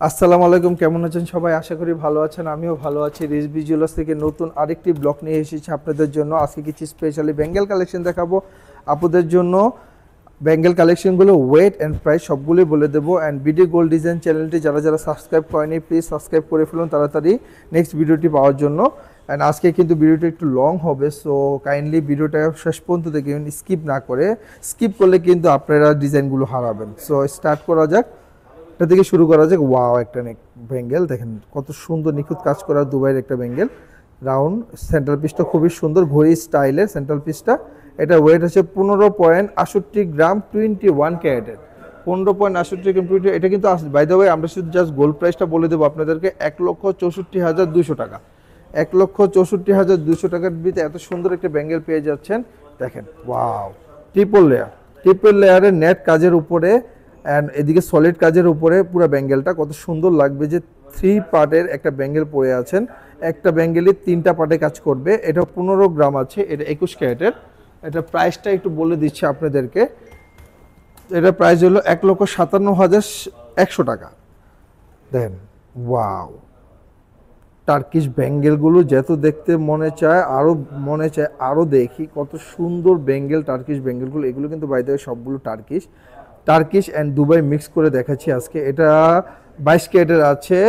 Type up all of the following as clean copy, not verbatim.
আসসালামু আলাইকুম, কেমন আছেন সবাই? আশা করি ভালো আছেন। আমিও ভালো আছি। রিজভি জুয়েলার্স থেকে নতুন আরেকটি ব্লগ নিয়ে এসেছি আপনাদের জন্য। আজকে কিছু স্পেশালি বেঙ্গল কালেকশন দেখাবো আপুদের জন্য। বেঙ্গল কালেকশনগুলো ওয়েট অ্যান্ড প্রাইস সবগুলোই বলে দেবো। অ্যান্ড বিডি গোল্ড ডিজাইন চ্যানেলটি যারা যারা সাবস্ক্রাইব করেনি প্লিজ সাবস্ক্রাইব করে ফেলুন তাড়াতাড়ি নেক্সট ভিডিওটি পাওয়ার জন্য। অ্যান্ড আজকে কিন্তু ভিডিওটা একটু লং হবে, সো কাইন্ডলি ভিডিওটা শেষ পর্যন্ত দেখবেন, স্কিপ না করে। স্কিপ করলে কিন্তু আপনারা ডিজাইনগুলো হারাবেন। সো স্টার্ট করা যাক। এটা থেকে শুরু করা যাক। ওয়াও, একটা বেঙ্গেল দেখেন কত সুন্দর নিখুঁত কাজ করা দুবাইয়ের একটা বেঙ্গেল। রাউন্ড সেন্ট্রাল পিসটা খুবই সুন্দর, ঘড়ি স্টাইলের সেন্ট্রাল পিসটা। এটা ওয়েট হচ্ছে 15.68 গ্রাম, 21 ক্যারেটের। 15.68 গ্রাম 20। এটা কিন্তু বাই দ্য ওয়ে আমরা শুধু জাস্ট গোল্ড প্রাইসটা বলে দেবো আপনাদেরকে, 1,64,200 টাকা। 1,64,200 টাকার ভিতরে এত সুন্দর একটা বেঙ্গেল পেয়ে যাচ্ছেন। দেখেন ওয়াও, ট্রিপল লেয়ারের নেট কাজের উপরে অ্যান্ড এদিকে সলিড কাজের উপরে পুরো বেঙ্গেলটা কত সুন্দর লাগবে। যে 3 পার্টের একটা বেঙ্গেল পরে আছেন, একটা বেঙ্গেলই 3টা পার্টে কাজ করবে। এটা 15 গ্রাম আছে, এটা 21 ক্যারেটের। এটা প্রাইসটা একটু বলে দিচ্ছি আপনাদেরকে। এটা প্রাইস হলো 1,57,100 টাকা। দেখেন ওয়াও, টার্কিশ বেঙ্গেলগুলো যেত দেখতে মনে চায় আরও দেখি। কত সুন্দর বেঙ্গেল, টার্কিশ বেঙ্গেলগুলো। এগুলো কিন্তু বাইরে সবগুলো টার্কিশ অ্যান্ড দুবাই মিক্স করে দেখাচ্ছি আজকে। এটা 22 ক্যারেটের আছে,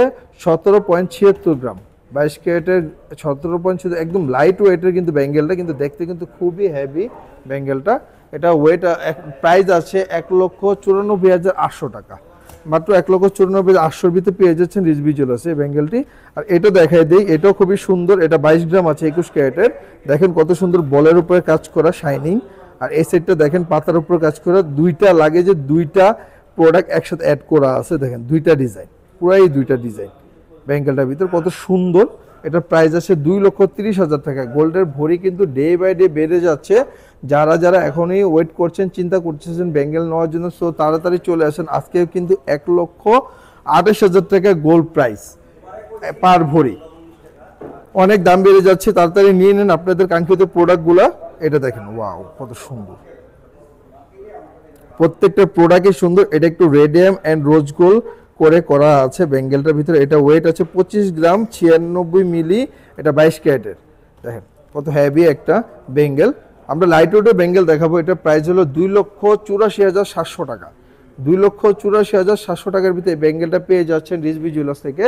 17.76 গ্রাম। 22 ক্যারেটের 17.76, একদম লাইট ওয়েটের কিন্তু বেঙ্গেলটা, কিন্তু দেখতে কিন্তু খুবই হেভি বেঙ্গেলটা। এটা ওয়েট প্রাইস আছে 1,94,800 টাকা। মাত্র 1,94,800 ভিতরে পেয়ে যাচ্ছেন রিজভি জুয়েলার্সে এই বেঙ্গেলটি। আর এটা দেখাই দিই, এটাও খুবই সুন্দর। এটা 22 গ্রাম আছে, 21 ক্যারেটের। দেখেন কত সুন্দর বলের উপরে কাজ করা, শাইনিং। আর এই সেটটা দেখেন পাতার উপর কাজ করা। দুইটা লাগে যে দুইটা প্রোডাক্ট একসাথে অ্যাড করা আছে। দেখেন দুইটা ডিজাইন, পুরাই দুইটা ডিজাইন বেঙ্গেলটার ভিতর কত সুন্দর। এটার প্রাইস আছে 2,30,000 টাকা। গোল্ডের ভরি কিন্তু ডে বাই ডে বেড়ে যাচ্ছে। যারা যারা এখনই ওয়েট করছেন, চিন্তা করতেছেন বেঙ্গেল নেওয়ার জন্য, সো তাড়াতাড়ি চলে আসেন। আজকে কিন্তু 1,28,000 টাকা গোল্ড প্রাইস পার ভরি। অনেক দাম বেড়ে যাচ্ছে, তাড়াতাড়ি নিয়ে নেন আপনাদের কাঙ্ক্ষিত প্রোডাক্টগুলো। এটা দেখেন ওয়াও, কত সুন্দর, প্রত্যেকটা প্রোডাক্টই সুন্দর। এটা একটু রেডিয়াম অ্যান্ড রোজ গোল্ড করে করা আছে বেঙ্গেলটার ভিতরে। এটা ওয়েট আছে 25 গ্রাম, 96 মিলি। এটা 22 ক্যারেটের। দেখেন কত হেভি একটা বেঙ্গেল। আমরা লাইট ওয়েটের বেঙ্গেল দেখাবো। এটা প্রাইস হলো 2,84,700 টাকা। 2,84,700 টাকার ভিতরে বেঙ্গেলটা পেয়ে যাচ্ছেন রিজভি জুয়েলার্স থেকে।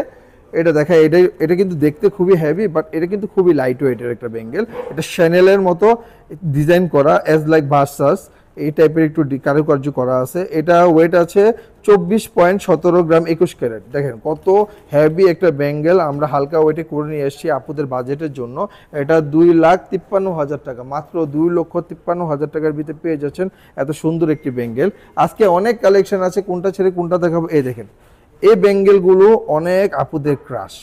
এটা দেখা, এটা কিন্তু দেখতে খুবই হেভি, বাট এটা কিন্তু খুবই লাইট ওয়েটের একটা বেঙ্গেল। এটা শ্যানেলের মতো ডিজাইন করা, অ্যাজ লাইক ভার্সাস এই টাইপের একটু কারুকার্য করা আছে। এটা ওয়েট আছে 24.17 গ্রাম, 21 ক্যারেট। দেখেন কত হেভি একটা বেঙ্গেল আমরা হালকা ওয়েটে করে নিয়ে এসেছি আপুদের বাজেটের জন্য। এটা 2,53,000 টাকা, মাত্র 2,53,000 টাকার ভিতরে পেয়ে যাচ্ছেন এত সুন্দর একটি বেঙ্গেল। আজকে অনেক কালেকশন আছে, কোনটা ছেড়ে কোনটা দেখাবো। এই দেখেন এই বেঙ্গেলগুলো অনেক আপুদের ক্রাশ,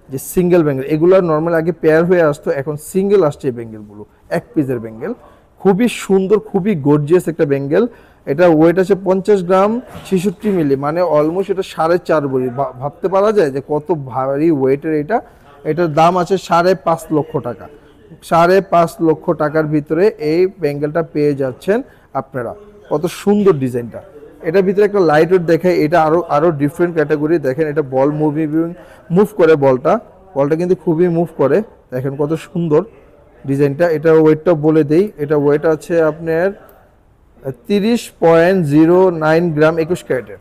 যে সিঙ্গেল বেঙ্গেল। এগুলো নর্মাল আগে পেয়ার হয়ে আসতো, এখন সিঙ্গেল আসছে এই বেঙ্গেলগুলো, এক পিসের বেঙ্গেল। খুবই সুন্দর, খুবই গর্জিয়াস একটা বেঙ্গেল। এটা ওয়েট আছে 50 গ্রাম, 66 মিলি, মানে অলমোস্ট এটা 4.5 ভরি। ভাবতে পারা যায় যে কত ভারী ওয়েটের এটা। এটার দাম আছে 5.5 লক্ষ টাকা। 5.5 লক্ষ টাকার ভিতরে এই বেঙ্গেলটা পেয়ে যাচ্ছেন আপনারা। কত সুন্দর ডিজাইনটা। এটার ভিতরে একটা লাইট ওয়েট দেখায়, এটা আরো ডিফারেন্ট ক্যাটাগরি। দেখেন এটা বল মুভ করে, বলটা কিন্তু খুবই মুভ করে। দেখেন কত সুন্দর ডিজাইনটা। এটা ওয়েটটা বলে দেই, এটা ওয়েট আছে আপনার 30.09 গ্রাম, 21 ক্যারেটের।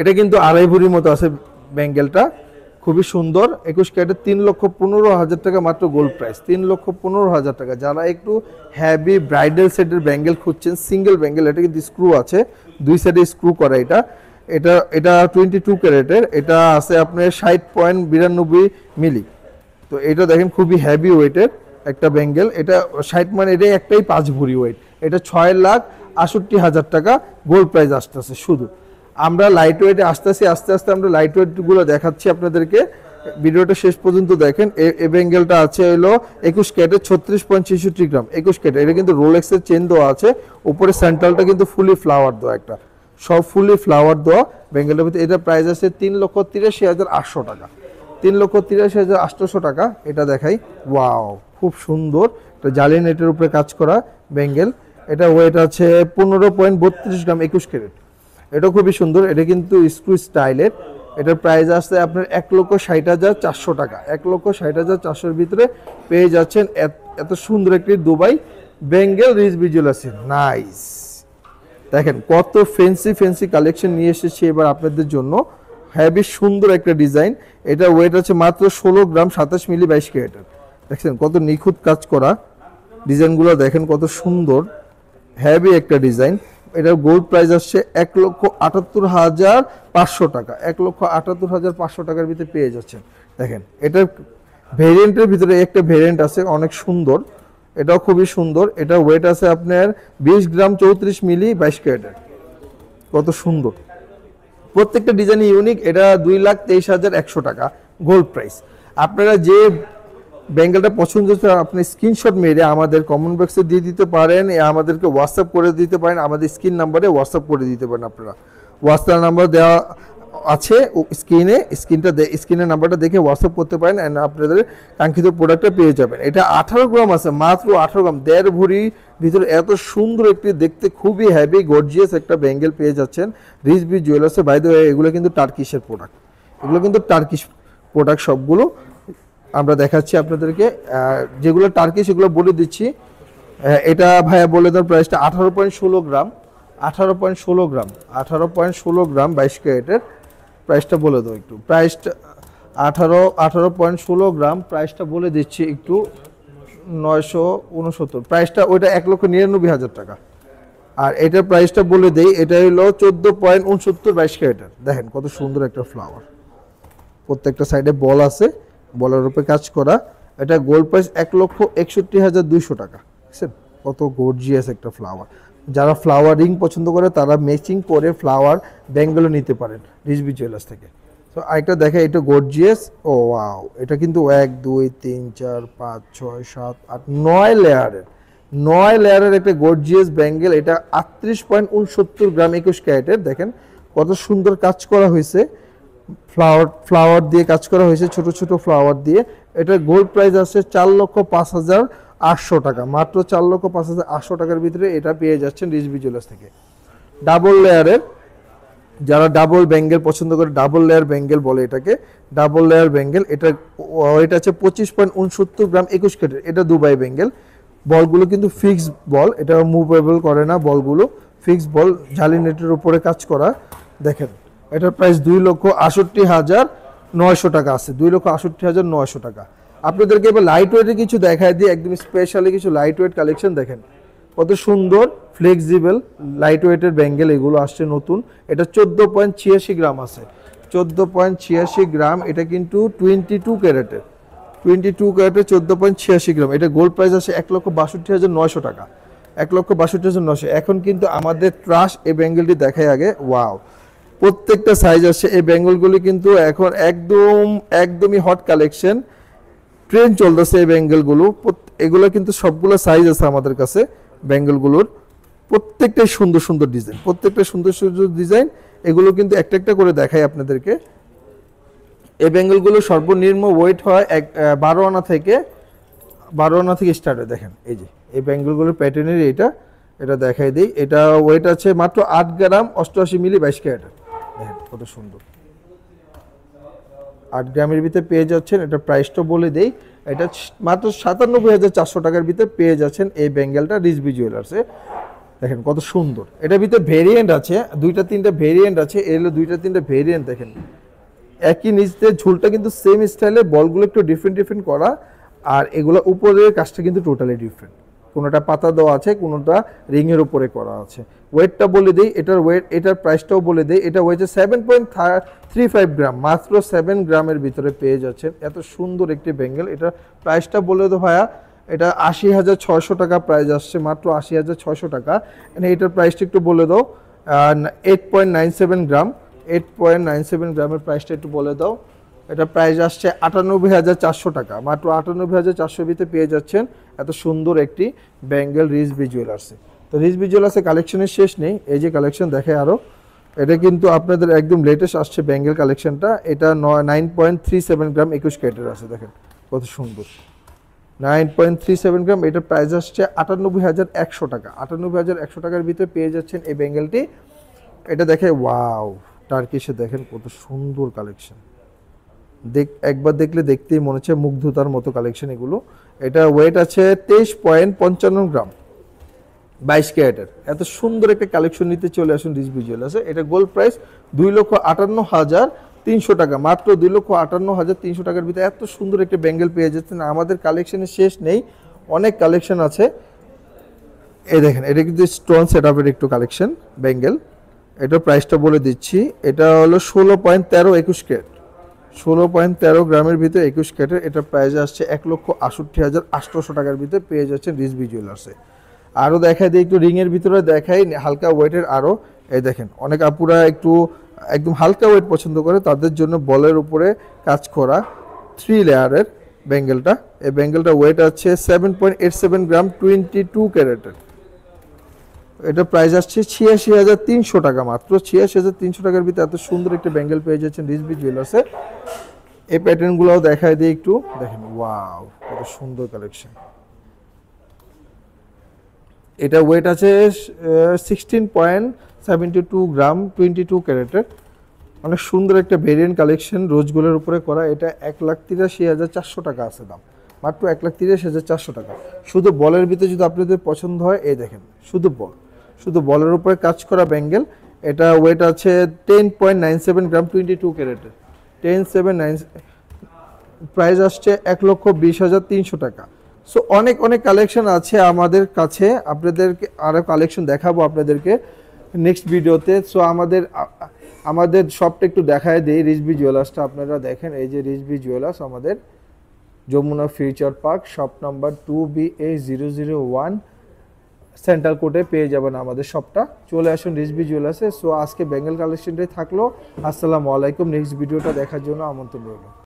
এটা কিন্তু 2.5 ভরির মতো আছে বেঙ্গেলটা, খুবই সুন্দর। 21 ক্যারেটের, 3,15,000 টাকা মাত্র গোল্ড প্রাইস, 3,15,000 টাকা। যারা একটু হ্যাভি ব্রাইডাল সেটের বেঙ্গেল খুঁজছেন, সিঙ্গেল বেঙ্গেল, এটা কিন্তু স্ক্রু আছে, দুই সাইডে স্ক্রু করা। এটা 22 ক্যারেটের। এটা আছে আপনার 60.92 মিলি। তো এটা দেখেন খুবই হেভি ওয়েটের একটা বেঙ্গেল। এটা 60, মানে এটা একটাই 5 ভরি ওয়েট। এটা 6,68,000 টাকা গোল্ড প্রাইস আসতেছে। শুধু আমরা লাইট ওয়েটে আস্তে আস্তে আমরা লাইট ওয়েটগুলো দেখাচ্ছি আপনাদেরকে। ভিডিওটা শেষ পর্যন্ত দেখেন। এই বেঙ্গেলটা আছে হলো 21 ক্যারেটের, 36.66 গ্রাম, 21 ক্যারেট। এটা কিন্তু রোলেক্সের চেন দেওয়া আছে, উপরে সেন্ট্রালটা কিন্তু ফুলি ফ্লাওয়ার দেওয়া, একটা সব ফুলি ফ্লাওয়ার দেওয়া বেঙ্গেলটার ভিতরে। এটা প্রাইস আছে 3,83,800 টাকা। 3,83,800 টাকা। এটা দেখাই, ওয়াও খুব সুন্দর। এটা জালি নেটের উপরে কাজ করা বেঙ্গেল। এটা ওয়েট আছে 15.32 গ্রাম, 21 ক্যারেট। এটা খুবই সুন্দর, এটা কিন্তু স্ক্রু স্টাইলের। এটার প্রাইস আসছে আপনার 1,60,400 টাকা। 1,60,400-এর ভিতরে পেয়ে যাচ্ছেন এত সুন্দর একটি দুবাই বেঙ্গল রিজভি জুয়েলার্সে। নাইস, দেখেন কত ফ্যান্সি ফ্যান্সি কালেকশন নিয়ে এসেছি এবার আপনাদের জন্য। হেভি সুন্দর একটা ডিজাইন। এটা ওয়েট আছে মাত্র 16 গ্রাম 27 মিলি 22 ক্যারেটের। দেখছেন কত নিখুঁত কাজ করা, ডিজাইনগুলো দেখেন কত সুন্দর, হেভি একটা ডিজাইন। এটার গোল্ড প্রাইস আসছে 1,78,500 টাকা। 1,78,500 টাকার ভিতরে পেয়ে যাচ্ছেন। দেখেন এটার ভেরিয়েন্টের ভিতরে একটা ভেরিয়েন্ট আছে অনেক সুন্দর, এটাও খুবই সুন্দর। এটা ওয়েট আছে আপনার 20 গ্রাম 34 মিলি 22 ক্যারেটের। কত সুন্দর, প্রত্যেকটা ডিজাইন ইউনিক। এটা 2,23,100 টাকা গোল্ড প্রাইস। আপনারা যে বেঙ্গলটা পছন্দ হচ্ছে আপনি স্ক্রিনশট মেরে আমাদের কমেন্ট বক্সে দিয়ে দিতে পারেন, আমাদেরকে হোয়াটসঅ্যাপ করে দিতে পারেন, আমাদের স্ক্রিন নাম্বারে হোয়াটসঅ্যাপ করে দিতে পারেন। আপনারা হোয়াটসঅ্যাপ নাম্বার দেওয়া আছে স্ক্রিনের নাম্বারটা দেখে হোয়াটসঅ্যাপ করতে পারেন অ্যান্ড আপনাদের কাঙ্ক্ষিত প্রোডাক্টটা পেয়ে যাবেন। এটা 18 গ্রাম আছে, মাত্র 18 গ্রাম, 1.5 ভরি ভিতরে এত সুন্দর একটি দেখতে খুবই হেভি গর্জিয়াস একটা বেঙ্গল পেয়ে যাচ্ছেন রিজভি জুয়েলার্সে। বাই দ্য ওয়ে এগুলো কিন্তু টার্কিশের প্রোডাক্ট, এগুলো কিন্তু টার্কিশ প্রোডাক্ট সবগুলো আমরা দেখাচ্ছি আপনাদেরকে। যেগুলো টার্কি সেগুলো বলে দিচ্ছি। এটা ভাইয়া বলে দেওয়ার প্রাইসটা 18.16 গ্রাম, 18.16 গ্রাম, 18.16 গ্রাম 22 ক্যারেটের। প্রাইসটা বলে দাও একটু, প্রাইসটা 18.16 গ্রাম, প্রাইসটা বলে দিচ্ছি একটু 969। প্রাইসটা ওইটা 1,99,000 টাকা। আর এটার প্রাইসটা বলে দেই, এটা হলো 14.69 22 ক্যারেটের। দেখেন কত সুন্দর একটা ফ্লাওয়ার, প্রত্যেকটা সাইডে বল আছে, বলের উপরে কাজ করা। এটা গোল্ড প্রাইস 1,61,200 টাকা। বুঝছেন কত গর্জিয়াস একটা ফ্লাওয়ার। যারা ফ্লাওয়ার রিং পছন্দ করে তারা ম্যাচিং করে ফ্লাওয়ার ব্যাঙ্গলও নিতে পারেন রিজভি জুয়েলার্স থেকে। তো আরেকটা দেখে, এটা গর্জিয়াস। ও ওয়াও, এটা কিন্তু 1 2 3 4 5 6 7 8 9 লেয়ারের, 9 লেয়ারের একটা গর্জিয়াস ব্যাঙ্গেল। এটা 38.69 গ্রাম 21 ক্যারেটের। দেখেন কত সুন্দর কাজ করা হয়েছে, ফ্লাওয়ার দিয়ে কাজ করা হয়েছে, ছোট ছোট ফ্লাওয়ার দিয়ে। এটা গোল্ড প্রাইস আছে 4,05,800 টাকা। মাত্র 4,05,800 টাকার ভিতরে এটা পেয়ে যাচ্ছেন রিজভি জুয়েলার্স থেকে। ডাবল লেয়ারের, যারা ডাবল ব্যাঙ্গেল পছন্দ করে, ডাবল লেয়ার ব্যাঙ্গেল বলে এটাকে, ডাবল লেয়ার ব্যাঙ্গেল। এটা ওয়েট আছে 25.69 গ্রাম 21 ক্যারেটের। এটা দুবাই ব্যাঙ্গেল। বলগুলো কিন্তু ফিক্সড বল, এটা মুভেবল করে না বলগুলো, ফিক্সড বল, জালি নেটের উপরে কাজ করা। দেখেন এটার প্রাইস 2,68,900 টাকা আছে, 2,68,900 টাকা। আপনাদেরকে এবার লাইট ওয়েটের কিছু দেখায় দিই, একদম স্পেশালি কিছু লাইট ওয়েট কালেকশন। দেখেন কত সুন্দর ফ্লেক্সিবল লাইট ওয়েটের ব্যাঙ্গেল এগুলো আসছে নতুন। এটা 14.86 গ্রাম আছে, 14.86 গ্রাম। এটা কিন্তু 22 ক্যারেটের, 22 ক্যারেটের 14.86 গ্রাম। এটা গোল্ড প্রাইস আছে 1,62,900 টাকা, 1,62,900। এখন কিন্তু আমাদের ট্রাশ এই ব্যাঙ্গেলটি দেখায় আগে। ওয়াও, প্রত্যেকটা সাইজ আছে এই ব্যাঙ্গলগুলি, কিন্তু এখন একদমই হট কালেকশন, ট্রেন্ড চলতেছে এই ব্যাঙ্গেলগুলো। এগুলো কিন্তু সবগুলো সাইজ আছে আমাদের কাছে ব্যাঙ্গেলগুলোর। প্রত্যেকটাই সুন্দর সুন্দর ডিজাইন, প্রত্যেকটা সুন্দর সুন্দর ডিজাইন। এগুলো কিন্তু একটা একটা করে দেখাই আপনাদেরকে। এই ব্যাঙ্গেলগুলো সর্বনিম্ন ওয়েট হয় 12 আনা থেকে স্টার্ট হয়। দেখেন এই যে এই ব্যাঙ্গেলগুলোর প্যাটার্নের এটা দেখাই দিই। এটা ওয়েট আছে মাত্র 8 গ্রাম 88 মিলি 22 ক্যারেটের। দেখেন কত সুন্দর, 8 গ্রামের ভিতরে পেয়ে যাচ্ছেন। এটা প্রাইসটা বলে দেই, এটা মাত্র 97,400 টাকার ভিতরে পেয়ে যাচ্ছেন এই ব্যাঙ্গেলটা রিজভি জুয়েলার্সে। দেখেন কত সুন্দর। এটার ভিতরে ভেরিয়েন্ট আছে, 2-3টা ভেরিয়েন্ট আছে। এগুলো 2-3টা ভেরিয়েন্ট। দেখেন একই নিচে ঝুলটা কিন্তু সেম স্টাইলে, বলগুলো একটু ডিফারেন্ট করা। আর এগুলো উপরের কাজটা কিন্তু টোটালি ডিফারেন্ট, কোনোটা পাতা দেওয়া আছে, কোনোটা রিংয়ের উপরে করা আছে। ওয়েটটা বলে দিই, এটার ওয়েট, এটার প্রাইসটাও বলে দিই। এটা ওয়েটে 7.35 গ্রাম, মাত্র 7 গ্রামের ভিতরে পেয়ে যাচ্ছেন এত সুন্দর একটি ব্যাঙ্গেল। এটার প্রাইসটা বলে দো ভাইয়া, এটা 80,600 টাকা প্রাইস আসছে, মাত্র 80,600 টাকা। এটার প্রাইসটা একটু বলে দাও। 8.97 গ্রাম, 8.97 গ্রামের প্রাইসটা একটু বলে দাও। এটা প্রাইস আসছে 98,400 টাকা, মাত্র 98,400 ভিতরে পেয়ে যাচ্ছেন এত সুন্দর একটি ব্যাঙ্গেল রিজভি জুয়েলার্সে। তো রিজভি জুয়েলার্সে কালেকশনের শেষ নেই, এই যে কালেকশন দেখে আরও। এটা কিন্তু আপনাদের একদম লেটেস্ট আসছে ব্যাঙ্গেল কালেকশনটা। এটা 9.37 গ্রাম 21 ক্যারেটের আছে। দেখেন কত সুন্দর, 9.37 গ্রাম। এটার প্রাইস আসছে 98,100 টাকা, 98,100 টাকার ভিতরে পেয়ে যাচ্ছেন এই ব্যাঙ্গেলটি। এটা দেখে ওয়াও, টার্কিশে দেখেন কত সুন্দর কালেকশন। একবার দেখলে দেখতেই মনে হচ্ছে মুগ্ধতার মতো কালেকশন এগুলো। এটা ওয়েট আছে 23.55 গ্রাম, 22 ক্যারেটের। এত সুন্দর একটা কালেকশন নিতে চলে আসুন রিজভি জুয়েলার্সে। এটা গোল্ড প্রাইস 2,58,300 টাকা, মাত্র 2,58,300 টাকার ভিতরে এত সুন্দর একটা ব্যাঙ্গেল পেয়ে যাচ্ছেন। আমাদের কালেকশনের শেষ নেই, অনেক কালেকশন আছে। এই দেখেন, এটা কিন্তু স্টোন সেটআপের একটু কালেকশন ব্যাঙ্গেল। এটার প্রাইসটা বলে দিচ্ছি, এটা হলো 16.13-21 ক্যারেট, 16.13 গ্রামের ভিতরে 21 ক্যারেটের। এটার প্রাইস আসছে 1,68,800 টাকার ভিতরে পেয়ে যাচ্ছেন রিজভি জুয়েলার্সে। আরও দেখাই দিই একটু রিংয়ের ভিতরে, দেখাই হালকা ওয়েটের আরও। এই দেখেন, অনেক আপুরা একটু একদম হালকা ওয়েট পছন্দ করে, তাদের জন্য বলের উপরে কাজ করা 3 লেয়ারের ব্যাঙ্গেলটা। এই ব্যাঙ্গেলটা ওয়েট আছে 7.87 গ্রাম, 22 ক্যারেটের। এটা প্রাইস আসছে 86,300 টাকা, মাত্র 86,300 টাকার ভিতরে এত সুন্দর একটা ব্যাঙ্গেল পেয়ে যাচ্ছেন রিজভি জুয়েলার্সে। এই প্যাটার্নগুলোও দেখায় দিই একটু, দেখেন ওয়াও কত সুন্দর কালেকশন। এটা ওয়েট আছে 16.72 গ্রাম, 22 ক্যারেটের। অনেক সুন্দর একটা ভেরিয়েন্ট কালেকশন রোজ গোল্ডের উপরে করা। এটা 1,83,400 টাকা আছে দাম, মাত্র 1,83,400 টাকা। শুধু বলের ভিতরে যদি আপনাদের পছন্দ হয়, এই দেখেন শুধু বল, শুধু বলের উপরে কাজ করা ব্যাঙ্গেল। এটা ওয়েট আছে 10.97 গ্রাম, 22 ক্যারেটের, 10.79। প্রাইস আসছে 1,20,300 টাকা। সো অনেক অনেক কালেকশন আছে আমাদের কাছে, আপনাদেরকে আরও কালেকশন দেখাবো আপনাদেরকে নেক্সট ভিডিওতে। সো আমাদের শপটা একটু দেখায় দিই, রিজভি জুয়েলার্সটা আপনারা দেখেন। এই যে রিজভি জুয়েলার্স, আমাদের Jamuna future park, shop number 2BA001, central কোর্টে পেয়ে যাবেন আমাদের শপটা। চলে আসুন রিজভি জুয়েলার্সে। সো আজকে ব্যাঙ্গেল কালেকশনটাই থাকলো। আসসালামু আলাইকুম। নেক্সট ভিডিওটা দেখার জন্য আমন্ত্রণ রইল।